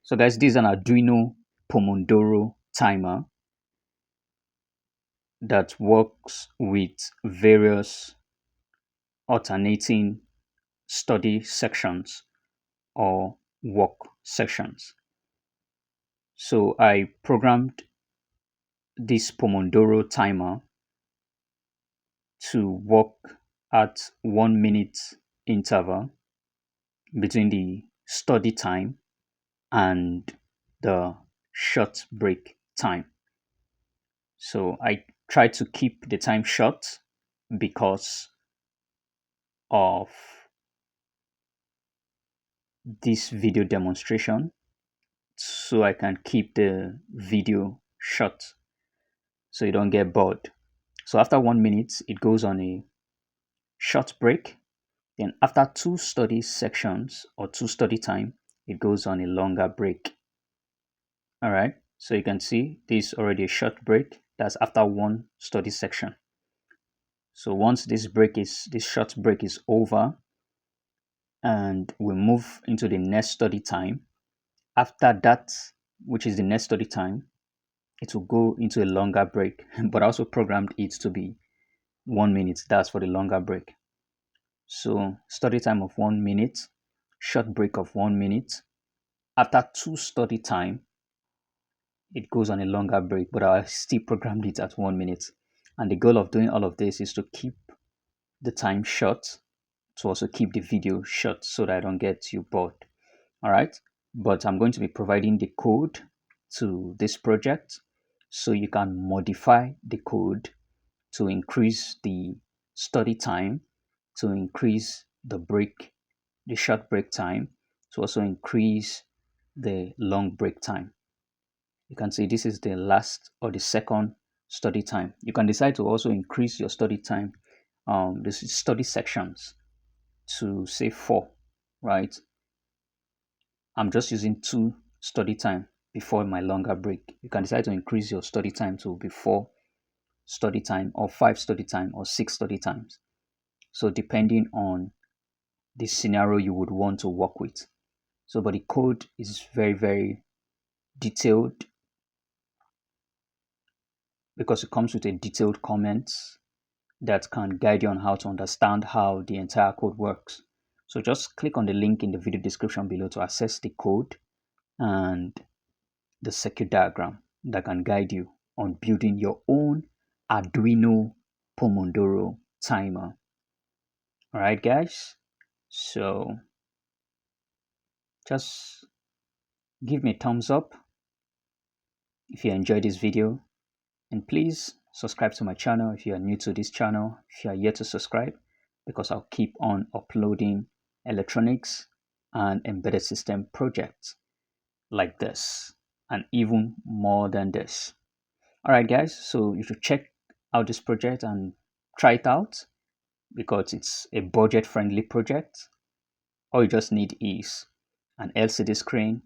So guys, this is an Arduino Pomodoro timer that works with various alternating study sections or work sections. So I programmed this Pomodoro timer to work at 1 minute interval between the study time and the short break time. So I try to keep the time short because of this video demonstration, so I can keep the video short so you don't get bored. So after 1 minute, it goes on a short break. Then after two study sections or two study time, it goes on a longer break. All right. So you can see this is already a short break. That's after one study section. So once this short break is over and we move into the next study time, after that, which is the next study time, it will go into a longer break, but I also programmed it to be 1 minute. That's for the longer break. So study time of 1 minute, short break of 1 minute. After two study time, it goes on a longer break, but I still programmed it at 1 minute. And the goal of doing all of this is to keep the time short, to also keep the video short so that I don't get you bored. All right. But I'm going to be providing the code to this project so you can modify the code to increase the study time, to increase the short break time, to also increase the long break time. You can see this is the last or the second study time. You can decide to also increase your study time, the study sections to say 4, right? I'm just using 2 study time before my longer break. You can decide to increase your study time to before study time or 5 study time or 6 study times. So depending on the scenario you would want to work with. So but the code is very, very detailed because it comes with a detailed comments that can guide you on how to understand how the entire code works. So just click on the link in the video description below to access the code and the circuit diagram that can guide you on building your own Arduino Pomodoro timer. All right, guys. So just give me a thumbs up if you enjoyed this video, and please subscribe to my channel if you are new to this channel, if you are yet to subscribe, because I'll keep on uploading electronics and embedded system projects like this and even more than this. All right, guys, so you should check out this project and try it out because it's a budget friendly project. All you just need is an LCD screen,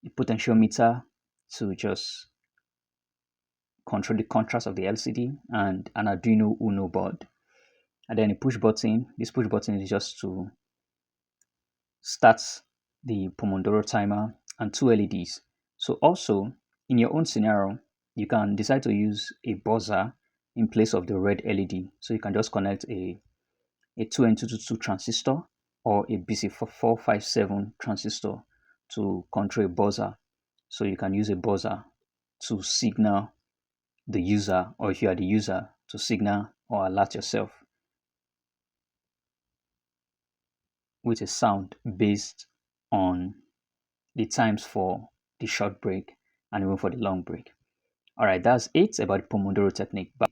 a potentiometer to just control the contrast of the LCD, and an Arduino Uno board, and then a push button. This push button is just to start the Pomodoro timer, and 2 LEDs. So also in your own scenario, you can decide to use a buzzer in place of the red LED. So you can just connect a 2N222 transistor or a BC4457 transistor to control a buzzer. So you can use a buzzer to signal the user, or if you are the user, to signal or alert yourself with a sound based on the times for the short break and even for the long break. All right, that's it about the Pomodoro technique. Bye.